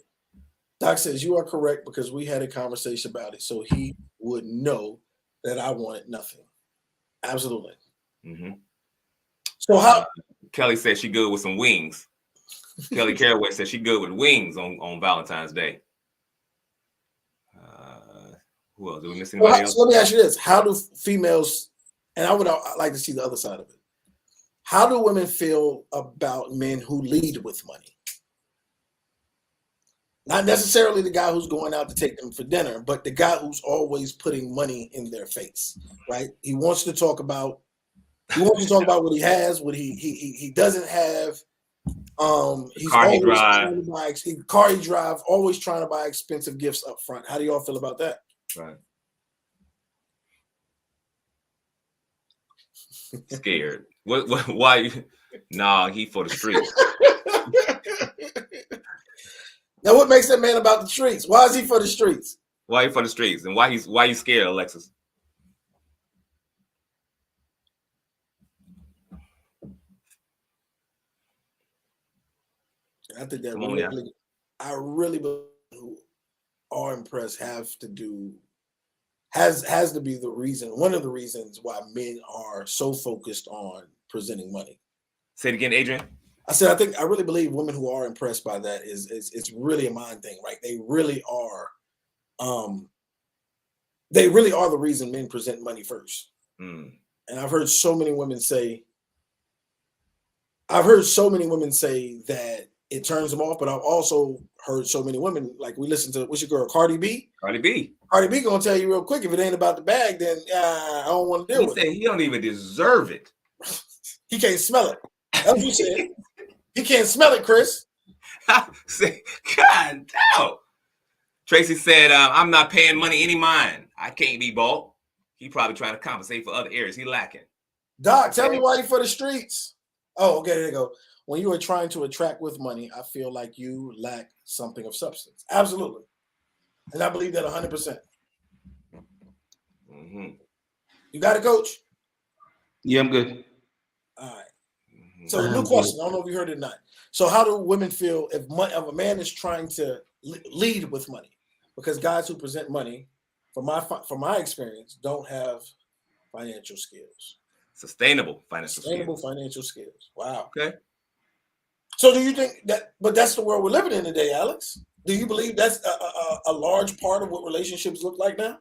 Doc says you are correct because we had a conversation about it, so he would know that I wanted nothing. Absolutely. Mm-hmm. So how? Kelly said she good with some wings. Kelly Caraway said she good with wings on Valentine's Day. Who else? Do we miss anybody else? So let me ask you this: how do females and I would like to see the other side of it. How do women feel about men who lead with money? Not necessarily the guy who's going out to take them for dinner, but the guy who's always putting money in their face, right? He wants to talk about what he has, what he doesn't have. He's car he always drive. trying to buy car he drive, always trying to buy expensive gifts up front. How do y'all feel about that? Right. Scared. What why? Nah, he for the streets. Now, what makes that man about the streets? Why is he for the streets? Why he for the streets? And why you scared, Alexis? I think that Come on, really, I really believe who are impressed has to be the reason, one of the reasons why men are so focused on presenting money. Say it again, Adrian. I said, I really believe women who are impressed by that is it's really a mind thing, right? They really are the reason men present money first. And I've heard so many women say that it turns them off, but I've also heard so many women, like we listen to, what's your girl, Cardi B? Cardi B gonna tell you real quick, if it ain't about the bag, then I don't want to deal with it. He don't even deserve it. He can't smell it. That's what you said. He can't smell it, Chris. Say, God damn. Tracy said, I'm not paying money any mind. I can't be bought. He probably trying to compensate for other areas he lacking. Doc, tell me why you for the streets. Oh, okay, there you go. When you are trying to attract with money, I feel like you lack something of substance. Absolutely. And I believe that 100%. Mm-hmm. You got it, Coach? Yeah, I'm good. All right. So new question. I don't know if you heard it or not. So how do women feel if a man is trying to lead with money? Because guys who present money, from my experience, don't have financial skills. Sustainable financial skills. Wow. Okay. So do you think that, but that's the world we're living in today, Alex? Do you believe that's a large part of what relationships look like now?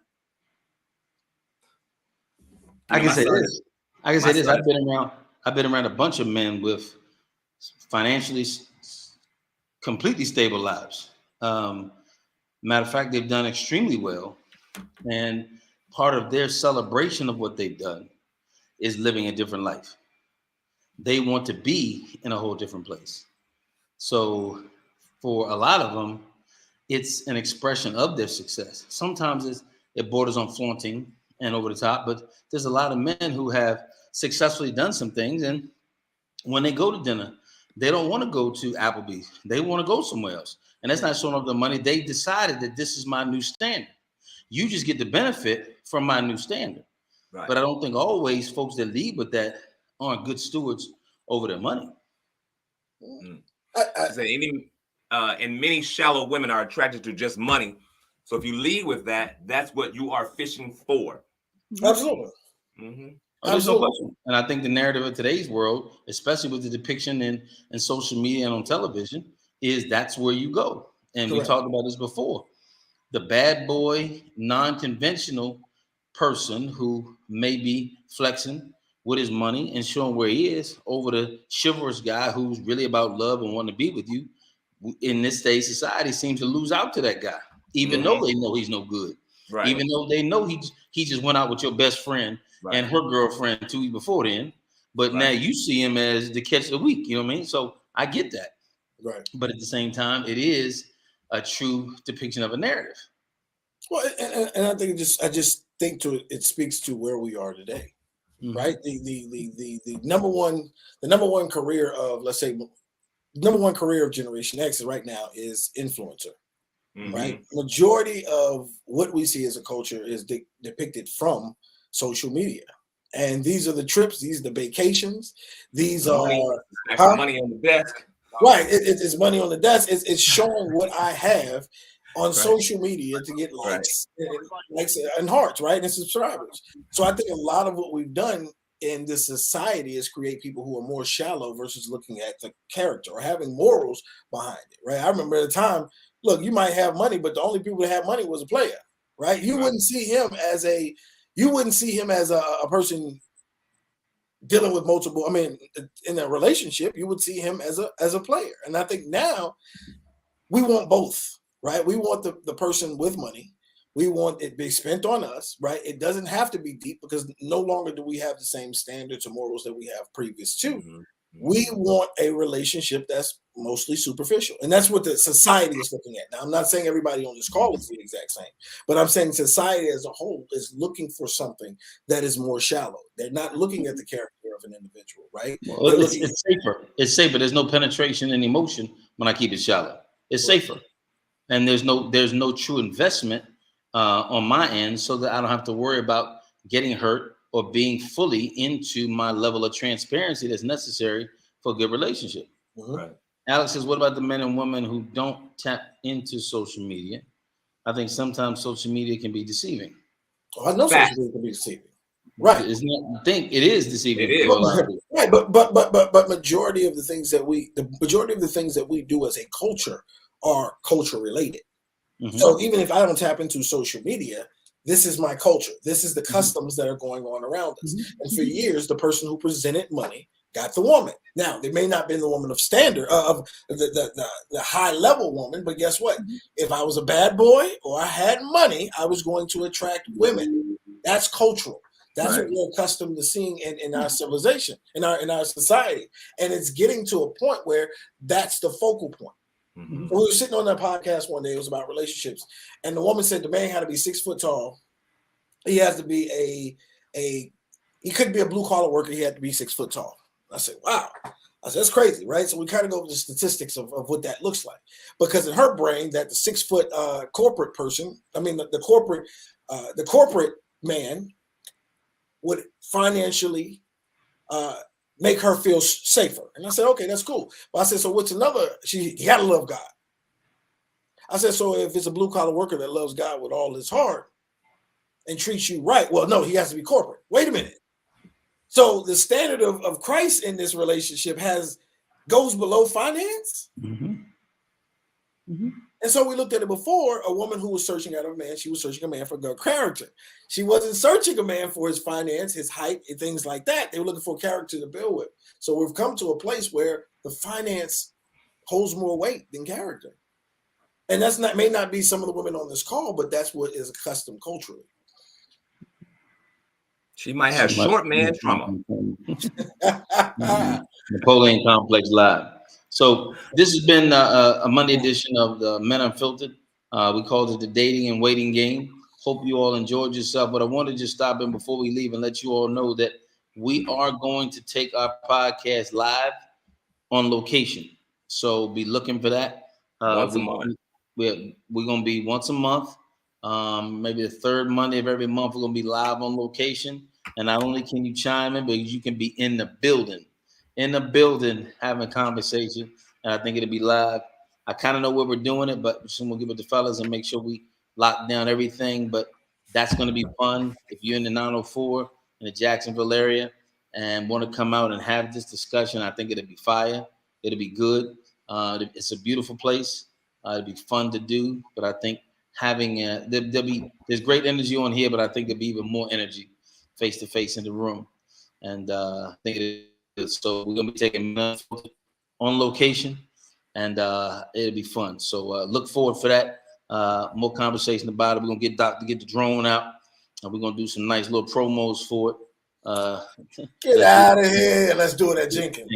I can say this. I've been around a bunch of men with financially completely stable lives. Matter of fact, they've done extremely well. And part of their celebration of what they've done is living a different life. They want to be in a whole different place. So for a lot of them, it's an expression of their success. Sometimes it borders on flaunting and over the top, but there's a lot of men who have successfully done some things. And when they go to dinner, they don't want to go to Applebee's. They want to go somewhere else. And that's not showing up the money. They decided that this is my new standard. You just get the benefit from my new standard. Right. But I don't think always folks that lead with that aren't good stewards over their money. And many shallow women are attracted to just money. So if you lead with that, that's what you are fishing for. Absolutely. Mm-hmm. Absolutely. And I think the narrative of today's world, especially with the depiction in social media and on television, is that's where you go. And Correct. We talked about this before. The bad boy, non-conventional person who may be flexing with his money and showing where he is over the chivalrous guy who's really about love and wanting to be with you, in this day society seems to lose out to that guy, even though they know he's no good. Right. Even though they know he just went out with your best friend and her girlfriend 2 weeks before then, but now you see him as the catch of the week. You know what I mean? So I get that. Right. But at the same time, it is a true depiction of a narrative. Well, and I think it speaks to where we are today, right? The number one career of, let's say, number one career of Generation X right now is influencer, right? Majority of what we see as a culture is depicted from social media. And these are the trips, these are the vacations, these are money on the desk. Right, it's money on the desk. It's showing what I have on social media to get likes and hearts, right, and subscribers. So I think a lot of what we've done in this society is create people who are more shallow versus looking at the character or having morals behind it, right? I remember at the time, look, you might have money, but the only people that had money was a player, right? You wouldn't see him as a person dealing with multiple. I mean, in a relationship, you would see him as a player, and I think now we want both, right? We want the person with money. We want it to be spent on us, right? It doesn't have to be deep because no longer do we have the same standards or morals that we have previous to. Mhm. We want a relationship that's mostly superficial. And that's what the society is looking at. Now, I'm not saying everybody on this call is the exact same, but I'm saying society as a whole is looking for something that is more shallow. They're not looking at the character of an individual, right? Well, it's safer. It's safer. There's no penetration and emotion when I keep it shallow. It's safer. And there's no true investment on my end, so that I don't have to worry about getting hurt or being fully into my level of transparency that's necessary for a good relationship. Right. Alex says, what about the men and women who don't tap into social media? I think sometimes social media can be deceiving. Oh, I know social media can be deceiving. Right. It's not, I think it is deceiving. It is. For a lot of people. Right, but majority of the things that we do as a culture are culture related. Mhm. So even if I don't tap into social media, this is my culture. This is the customs that are going on around us. And for years, the person who presented money got the woman. Now, they may not have been the woman of standard, of the high level woman, but guess what? If I was a bad boy or I had money, I was going to attract women. That's cultural. That's Right. what we're accustomed to seeing in our civilization, in our society. And it's getting to a point where that's the focal point. Mhm. We were sitting on that podcast one day. It was about relationships, and the woman said the man had to be 6 foot tall. He has to be he couldn't be a blue collar worker. He had to be 6 foot tall. I said, wow. I said, that's crazy, right? So we kind of go over the statistics of what that looks like, because in her brain, that the 6 foot corporate person, I mean the corporate man would financially make her feel safer. And I said, okay, that's cool. But I said, so what's another? You gotta love God. I said, so if it's a blue collar worker that loves God with all his heart and treats you right, well, no, he has to be corporate. Wait a minute. So the standard of Christ in this relationship goes below finance. Mhm. Mhm. And so we looked at it before. A woman who was searching out a man, she was searching a man for good character. She wasn't searching a man for his finance, his height, and things like that. They were looking for character to build with. So we've come to a place where the finance holds more weight than character. And may not be some of the women on this call, but that's what is accustomed culturally. She might have short man trauma. Napoleon Complex Live. So this has been a Monday edition of the Men Unfiltered. We called it the dating and waiting game. Hope you all enjoyed yourself. But I want to just stop in before we leave and let you all know that we are going to take our podcast live on location. So be looking for that. Once a month. We're going to be once a month. Maybe the third Monday of every month, we're going to be live on location. And not only can you chime in, but you can be in the building having a conversation. And I think it'll be live. I kind of know where we're doing it, but soon we'll give it to fellas and make sure we lock down everything. But that's going to be fun. If you're in the 904 in the Jacksonville area and want to come out and have this discussion, I think it'll be fire. It'll be good. It's a beautiful place. It'll be fun to do. But I think having there's great energy on here, but I think there'll be even more energy face to face in the room. And I think it is. So we're gonna be taking on location, and it'll be fun. So look forward for that. More conversation about it. We're gonna get Doc to get the drone out, and we're gonna do some nice little promos for it. Get out of here. Let's do it at Jenkins.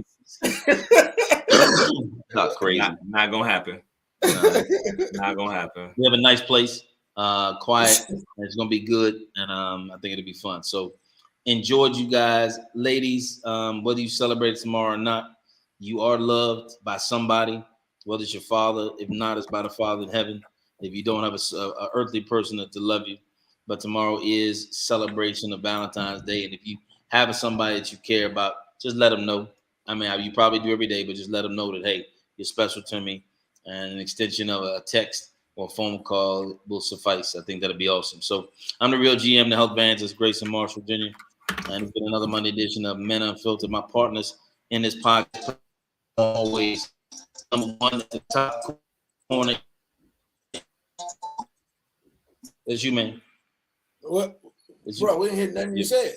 Not crazy. Not gonna happen. Not gonna happen. We have a nice place, quiet. And it's gonna be good, and I think it'll be fun. So enjoyed you guys, ladies. Whether you celebrate tomorrow or not, you are loved by somebody. Whether it's your father, if not, it's by the Father in heaven. If you don't have a earthly person to love you, but tomorrow is celebration of Valentine's Day, and if you have somebody that you care about, just let them know. I mean, you probably do every day, but just let them know that, hey, you're special to me, and an extension of a text or a phone call will suffice. I think that'll be awesome. So I'm the real GM, the health evangelist, Grayson Marshall Jr., and it's been another Monday edition of Men Unfiltered. My partners in this podcast always number one at the top corner. It's you, man. What? It's Bro, you. we didn't hear nothing you said.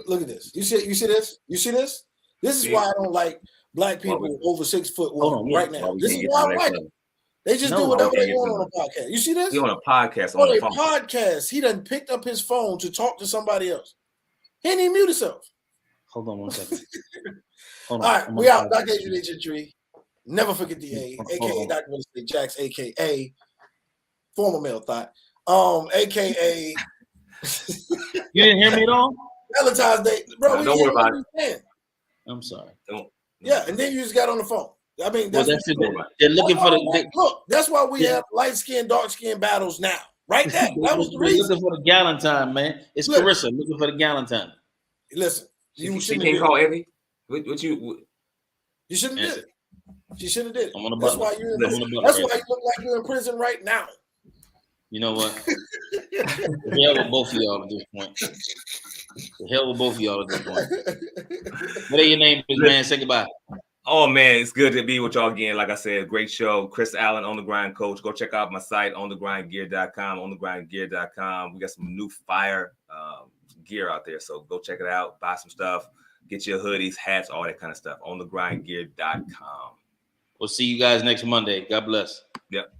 Look at this. You see this? You see this? This is why I don't like black people over 6 foot right now. This is why I like it. They just do whatever they want on a podcast. You see this? He on a podcast. On a podcast, he done picked up his phone to talk to somebody else. He didn't even mute himself. Hold on 1 second. All right, we out. Dr. Adrian Gentry. Never forget the A, aka Dr. Willis Jacks, aka former male thought, aka. You didn't hear me at all? Valentine's Day, bro. Don't worry about it. I'm sorry. Yeah, and then you just got on the phone. I mean, that's they're looking for the look. That's why we have light skin, dark skin battles now. Right there. That was the reason. Looking for the Galentine, man. It's Carissa looking for the Galentine. Listen, you can't call Evie. What you shouldn't have did it. She should have did it. That's why you. That's why you look like you're in prison right now. You know what? The hell with both of y'all at this point. The hell with both of y'all at this point. What are your names, man? Say goodbye. Oh man, it's good to be with y'all again. Like I said, great show. Chris Allen, On the Grind Coach. Go check out my site, onthegrindgear.com, onthegrindgear.com. We got some new fire gear out there, so go check it out. Buy some stuff. Get your hoodies, hats, all that kind of stuff. onthegrindgear.com. We'll see you guys next Monday. God bless. Yep.